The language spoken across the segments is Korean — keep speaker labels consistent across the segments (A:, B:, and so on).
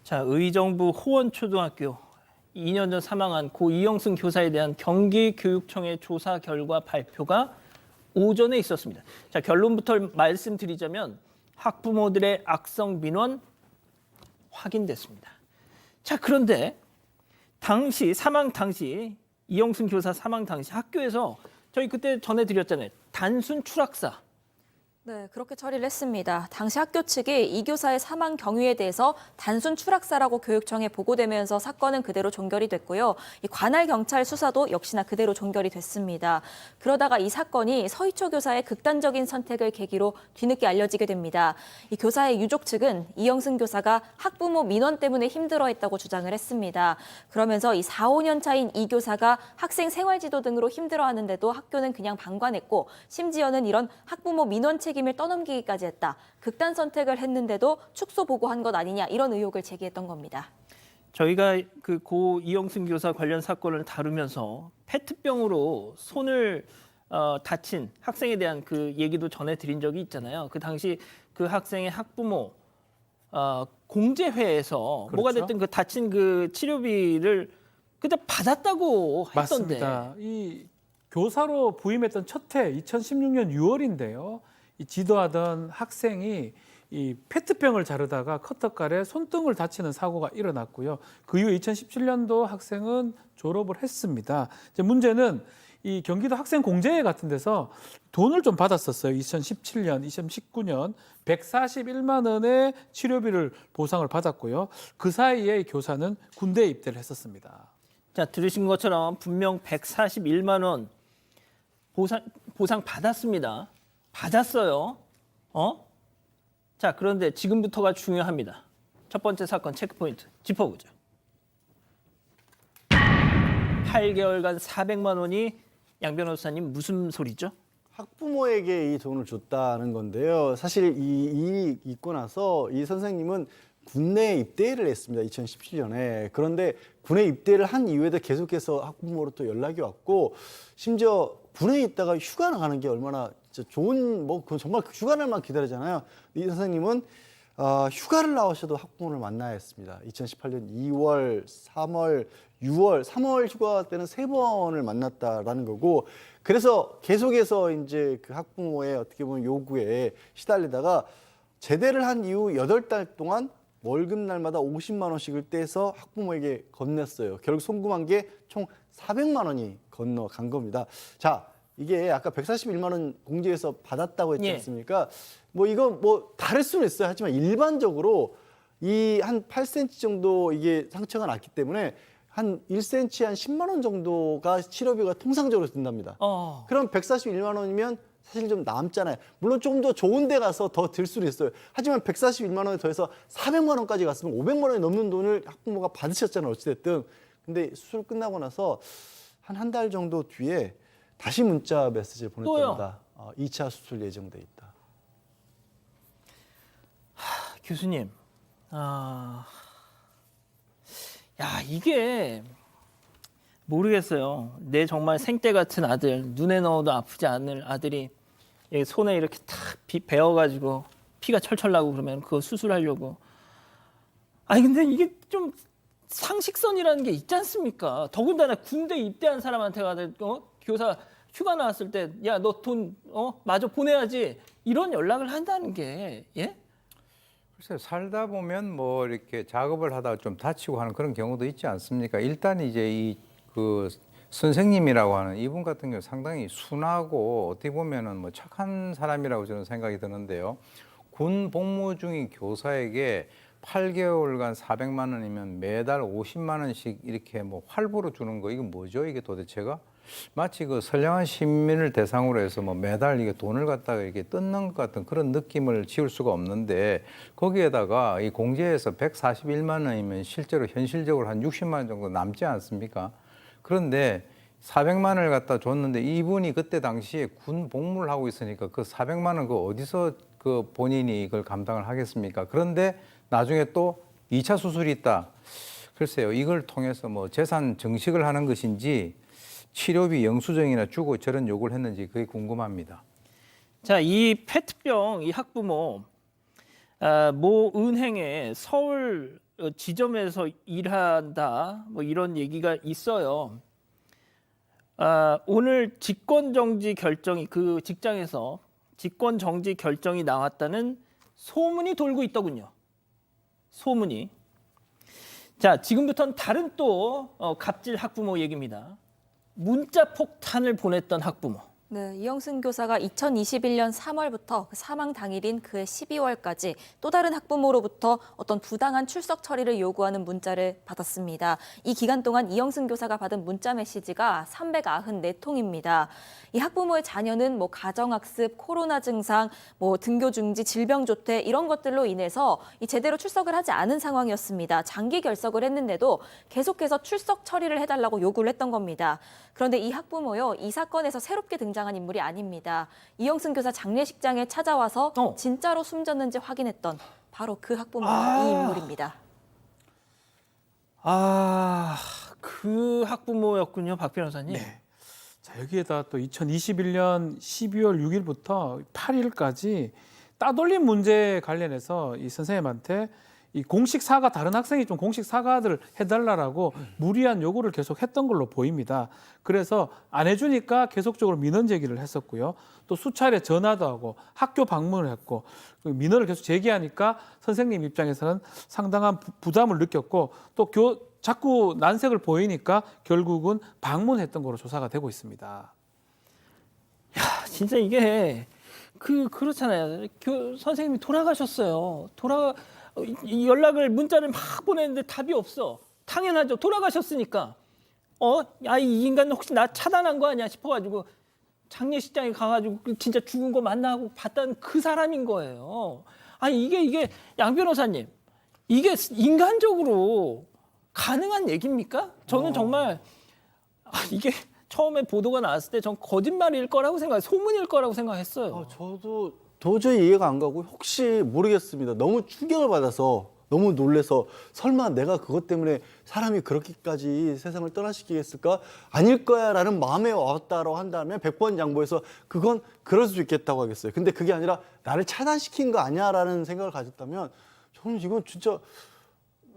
A: 자, 의정부 호원초등학교 2년 전 사망한 고 이영승 교사에 대한 경기교육청의 조사 결과 발표가 오전에 있었습니다. 자, 결론부터 말씀드리자면 학부모들의 악성 민원 확인됐습니다. 자, 그런데 사망 당시 이영승 교사 사망 당시 학교에서 저희 그때 전해드렸잖아요. 단순 추락사.
B: 네, 그렇게 처리를 했습니다. 당시 학교 측이 이 교사의 사망 경위에 대해서 단순 추락사라고 교육청에 보고되면서 사건은 그대로 종결이 됐고요. 이 관할 경찰 수사도 역시나 그대로 종결이 됐습니다. 그러다가 이 사건이 서희초 교사의 극단적인 선택을 계기로 뒤늦게 알려지게 됩니다. 이 교사의 유족 측은 이영승 교사가 학부모 민원 때문에 힘들어했다고 주장을 했습니다. 그러면서 이 4, 5년 차인 이 교사가 학생 생활지도 등으로 힘들어하는데도 학교는 그냥 방관했고 심지어는 이런 학부모 민원 책임을 떠넘기기까지 했다. 극단 선택을 했는데도 축소 보고한 것 아니냐 이런 의혹을 제기했던 겁니다.
A: 저희가 그 고 이영승 교사 관련 사건을 다루면서 페트병으로 손을 다친 학생에 대한 그 얘기도 전해드린 적이 있잖아요. 그 당시 그 학생의 학부모 공제회에서
C: 그렇죠.
A: 뭐가 됐든 그 다친 그 치료비를 그때 받았다고 했던데.
C: 맞습니다. 이 교사로 부임했던 첫 해 2016년 6월인데요. 이 지도하던 학생이 이 페트병을 자르다가 커터칼에 손등을 다치는 사고가 일어났고요. 그 이후 2017년도 학생은 졸업을 했습니다. 이제 문제는 이 경기도 학생 공제회 같은 데서 돈을 좀 받았었어요. 2017년, 2019년 141만 원의 치료비를 보상을 받았고요. 그 사이에 이 교사는 군대에 입대를 했었습니다.
A: 자, 들으신 것처럼 분명 141만 원 보상 받았습니다. 받았어요. 자, 그런데 지금부터가 중요합니다. 첫 번째 사건 체크포인트 짚어보죠. 8개월간 400만 원이 양 변호사님 무슨 소리죠?
D: 학부모에게 이 돈을 줬다는 건데요. 사실 이 있고 나서 이 선생님은 군내에 입대를 했습니다. 2017년에. 그런데 군에 입대를 한 이후에도 계속해서 학부모로 또 연락이 왔고 심지어 군에 있다가 휴가 나가는 게 얼마나 진짜 좋은 그건 정말 휴가 날만 기다리잖아요. 이 선생님은 휴가를 나오셔도 학부모를 만나야 했습니다. 2018년 2월, 3월, 6월, 3월 휴가 때는 3번을 만났다라는 거고 그래서 계속해서 이제 그 학부모의 어떻게 보면 요구에 시달리다가 제대를 한 이후 8달 동안 월급날마다 50만 원씩을 떼서 학부모에게 건넸어요. 결국 송금한 게 총 400만 원이 건너간 겁니다. 자, 이게 아까 141만 원 공제해서 받았다고 했지 않습니까? 이거 다를 수는 있어요. 하지만 일반적으로 이 한 8cm 정도 이게 상처가 났기 때문에 한 1cm 한 10만 원 정도가 치료비가 통상적으로 든답니다. 그럼 141만 원이면 사실 좀 남잖아요. 물론 조금 더 좋은 데 가서 더 들 수는 있어요. 하지만 141만 원에 더해서 400만 원까지 갔으면 500만 원이 넘는 돈을 학부모가 받으셨잖아요. 어찌됐든. 근데 수술 끝나고 나서 한 달 정도 뒤에 다시 문자 메시지를 보냈답니다. 2차 수술 예정돼 있다.
A: 교수님, 이게 모르겠어요. 내 정말 생떼 같은 아들, 눈에 넣어도 아프지 않을 아들이 손에 이렇게 탁 베어가지고 피가 철철 나고 그러면 그거 수술하려고. 근데 이게 좀 상식선이라는 게 있지 않습니까? 더군다나 군대 입대한 사람한테 교사 휴가 나왔을 때, 야, 너 돈 마저 보내야지. 이런 연락을 한다는 게, 예?
E: 글쎄요, 살다 보면 이렇게 작업을 하다가 좀 다치고 하는 그런 경우도 있지 않습니까? 일단 이제 그 선생님이라고 하는 이분 같은 경우 상당히 순하고 어떻게 보면은 착한 사람이라고 저는 생각이 드는데요. 군 복무 중인 교사에게 8개월간 400만 원이면 매달 50만 원씩 이렇게 활부로 주는 거, 이건 뭐죠? 이게 도대체가? 마치 그 선량한 시민을 대상으로 해서 매달 이게 돈을 갖다가 이렇게 뜯는 것 같은 그런 느낌을 지울 수가 없는데 거기에다가 이 공제에서 141만 원이면 실제로 현실적으로 한 60만 원 정도 남지 않습니까? 그런데 400만 원을 갖다 줬는데 이분이 그때 당시에 군 복무를 하고 있으니까 그 400만 원 어디서 그 본인이 이걸 감당을 하겠습니까? 그런데 나중에 또 2차 수술이 있다. 글쎄요, 이걸 통해서 재산 증식을 하는 것인지 치료비 영수증이나 주고 저런 요구를 했는지 그게 궁금합니다.
A: 자, 이 페트병 이 학부모 모 은행의 서울 지점에서 일한다 뭐 이런 얘기가 있어요. 오늘 직권 정지 결정이 그 직장에서 직권 정지 결정이 나왔다는 소문이 돌고 있더군요. 소문이. 자, 지금부터는 다른 또 갑질 학부모 얘기입니다. 문자 폭탄을 보냈던 학부모.
B: 네, 이영승 교사가 2021년 3월부터 그 사망 당일인 그해 12월까지 또 다른 학부모로부터 어떤 부당한 출석 처리를 요구하는 문자를 받았습니다. 이 기간 동안 이영승 교사가 받은 문자 메시지가 394통입니다. 이 학부모의 자녀는 뭐 가정학습, 코로나 증상, 뭐 등교 중지, 질병 조퇴 이런 것들로 인해서 이 제대로 출석을 하지 않은 상황이었습니다. 장기 결석을 했는데도 계속해서 출석 처리를 해달라고 요구를 했던 겁니다. 그런데 이 학부모요, 이 사건에서 새롭게 등장한 인물이 아닙니다. 이영승 교사 장례식장에 찾아와서 진짜로 숨졌는지 확인했던 바로 그 학부모가 이 인물입니다.
A: 그 학부모였군요, 박 변호사님.
C: 네. 자, 여기에다 또 2021년 12월 6일부터 8일까지 따돌림 문제에 관련해서 이 선생님한테 이 공식 사과, 다른 학생이 좀 공식 사과를 해달라고 무리한 요구를 계속 했던 걸로 보입니다. 그래서 안 해주니까 계속적으로 민원 제기를 했었고요. 또 수차례 전화도 하고 학교 방문을 했고 민원을 계속 제기하니까 선생님 입장에서는 상당한 부담을 느꼈고 또 자꾸 난색을 보이니까 결국은 방문했던 걸로 조사가 되고 있습니다.
A: 진짜 이게 그렇잖아요. 선생님이 돌아가셨어요. 연락을 문자를 막 보냈는데 답이 없어. 당연하죠. 돌아가셨으니까. 이 인간 혹시 나 차단한 거 아니야 싶어가지고 장례식장에 가가지고 진짜 죽은 거 만나고 봤다는 그 사람인 거예요. 이게 양 변호사님, 이게 인간적으로 가능한 얘기입니까? 저는 정말 이게 처음에 보도가 나왔을 때 전 거짓말일 거라고 소문일 거라고 생각했어요.
D: 저도 도저히 이해가 안 가고 혹시 모르겠습니다. 너무 충격을 받아서 너무 놀래서 설마 내가 그것 때문에 사람이 그렇게까지 세상을 떠나시키겠을까? 아닐 거야 라는 마음에 왔다고 한다면 100번 양보해서 그건 그럴 수 있겠다고 하겠어요. 근데 그게 아니라 나를 차단시킨 거 아니야 라는 생각을 가졌다면 저는 이건 진짜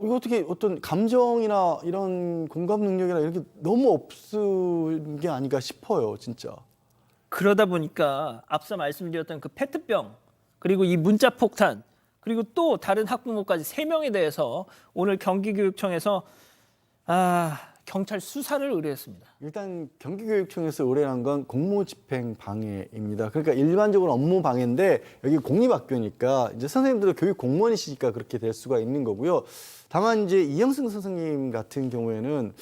D: 이거 어떻게 어떤 감정이나 이런 공감 능력이나 이렇게 너무 없은 게 아닌가 싶어요, 진짜.
A: 그러다 보니까 앞서 말씀드렸던 그 페트병 그리고 이 문자 폭탄 그리고 또 다른 학부모까지 3명에 대해서 오늘 경기교육청에서 경찰 수사를 의뢰했습니다.
D: 일단 경기교육청에서 의뢰한 건 공무집행 방해입니다. 그러니까 일반적으로 업무 방해인데 여기 공립학교니까 이제 선생님들은 교육 공무원이시니까 그렇게 될 수가 있는 거고요. 다만 이제 이영승 선생님 같은 경우에는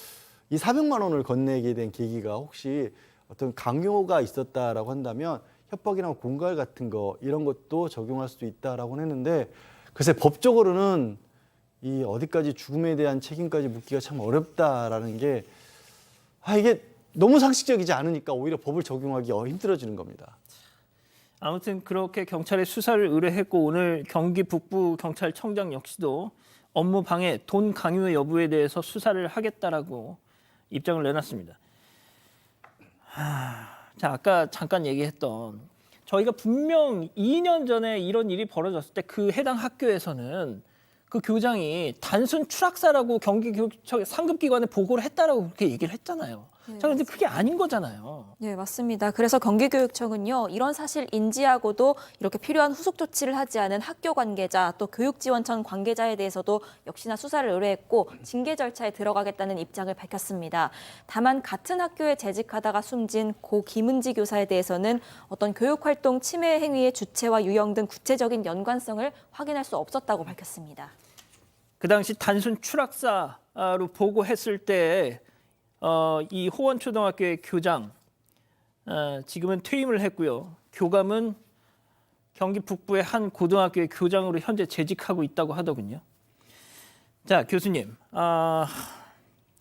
D: 이 400만 원을 건네게 된 계기가 혹시 어떤 강요가 있었다라고 한다면 협박이나 공갈 같은 거 이런 것도 적용할 수도 있다라고 했는데 글쎄 법적으로는 이 어디까지 죽음에 대한 책임까지 묻기가 참 어렵다라는 게 이게 너무 상식적이지 않으니까 오히려 법을 적용하기 힘들어지는 겁니다.
A: 아무튼 그렇게 경찰에 수사를 의뢰했고 오늘 경기 북부 경찰청장 역시도 업무 방해, 돈 강요 여부에 대해서 수사를 하겠다라고 입장을 내놨습니다. 자, 아까 잠깐 얘기했던 저희가 분명 2년 전에 이런 일이 벌어졌을 때 그 해당 학교에서는 그 교장이 단순 추락사라고 경기교육청 상급기관에 보고를 했다라고 그렇게 얘기를 했잖아요. 자, 근데 그게 아닌 거잖아요.
B: 네, 맞습니다. 그래서 경기교육청은요, 이런 사실 인지하고도 이렇게 필요한 후속 조치를 하지 않은 학교 관계자 또 교육지원청 관계자에 대해서도 역시나 수사를 의뢰했고 징계 절차에 들어가겠다는 입장을 밝혔습니다. 다만 같은 학교에 재직하다가 숨진 고 김은지 교사에 대해서는 어떤 교육활동 침해 행위의 주체와 유형 등 구체적인 연관성을 확인할 수 없었다고 밝혔습니다.
A: 그 당시 단순 추락사로 보고했을 때 이 호원초등학교의 교장 지금은 퇴임을 했고요. 교감은 경기 북부의 한 고등학교의 교장으로 현재 재직하고 있다고 하더군요. 자, 교수님.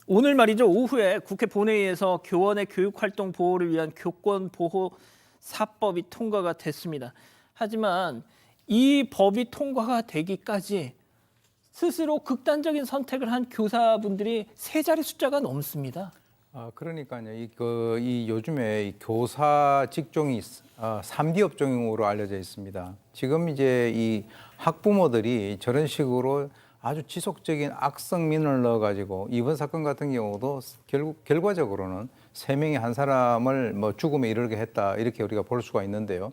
A: 오늘 말이죠. 오후에 국회 본회의에서 교원의 교육활동 보호를 위한 교권보호사법이 통과가 됐습니다. 하지만 이 법이 통과가 되기까지 스스로 극단적인 선택을 한 교사분들이 3자리 숫자가 넘습니다.
E: 그러니까요. 이 요즘에 이 교사 직종이 3D 업종으로 알려져 있습니다. 지금 이제 이 학부모들이 저런 식으로 아주 지속적인 악성민원을 넣어가지고 이번 사건 같은 경우도 결과적으로는 3명의 한 사람을 뭐 죽음에 이르게 했다 이렇게 우리가 볼 수가 있는데요.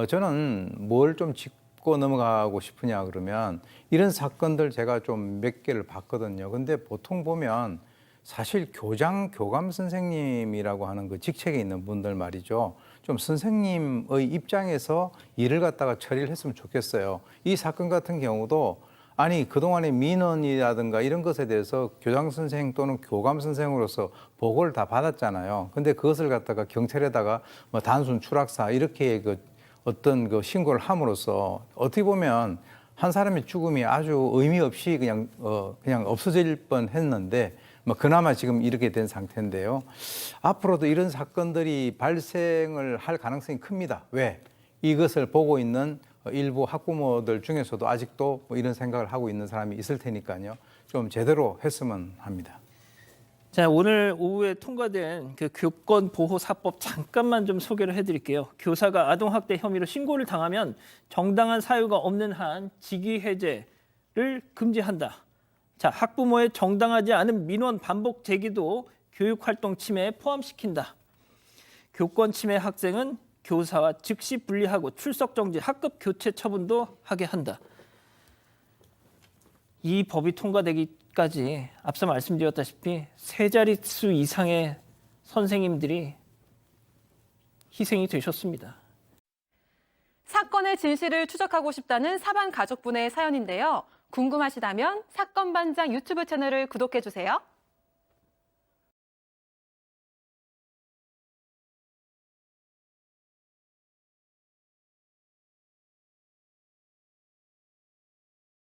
E: 저는 뭘 좀 짚고 넘어가고 싶으냐 그러면 이런 사건들 제가 좀 몇 개를 봤거든요. 근데 보통 보면 사실 교감 선생님이라고 하는 그 직책에 있는 분들 말이죠. 좀 선생님의 입장에서 일을 갖다가 처리를 했으면 좋겠어요. 이 사건 같은 경우도 아니 그동안의 민원이라든가 이런 것에 대해서 교장 선생 또는 교감 선생으로서 보고를 다 받았잖아요. 근데 그것을 갖다가 경찰에다가 뭐 단순 추락사 이렇게 그 어떤 그 신고를 함으로써 어떻게 보면 한 사람의 죽음이 아주 의미 없이 그냥 없어질 뻔했는데 뭐 그나마 지금 이렇게 된 상태인데요. 앞으로도 이런 사건들이 발생을 할 가능성이 큽니다. 왜? 이것을 보고 있는 일부 학부모들 중에서도 아직도 뭐 이런 생각을 하고 있는 사람이 있을 테니까요. 좀 제대로 했으면 합니다.
A: 자, 오늘 오후에 통과된 그 교권보호사법 잠깐만 좀 소개를 해드릴게요. 교사가 아동학대 혐의로 신고를 당하면 정당한 사유가 없는 한 직위해제를 금지한다. 자, 학부모의 정당하지 않은 민원 반복 제기도 교육활동 침해에 포함시킨다. 교권 침해 학생은 교사와 즉시 분리하고 출석 정지, 학급 교체 처분도 하게 한다. 이 법이 통과되기까지 앞서 말씀드렸다시피 3자릿수 이상의 선생님들이 희생이 되셨습니다.
F: 사건의 진실을 추적하고 싶다는 사반 가족분의 사연인데요. 궁금하시다면 사건반장 유튜브 채널을 구독해주세요.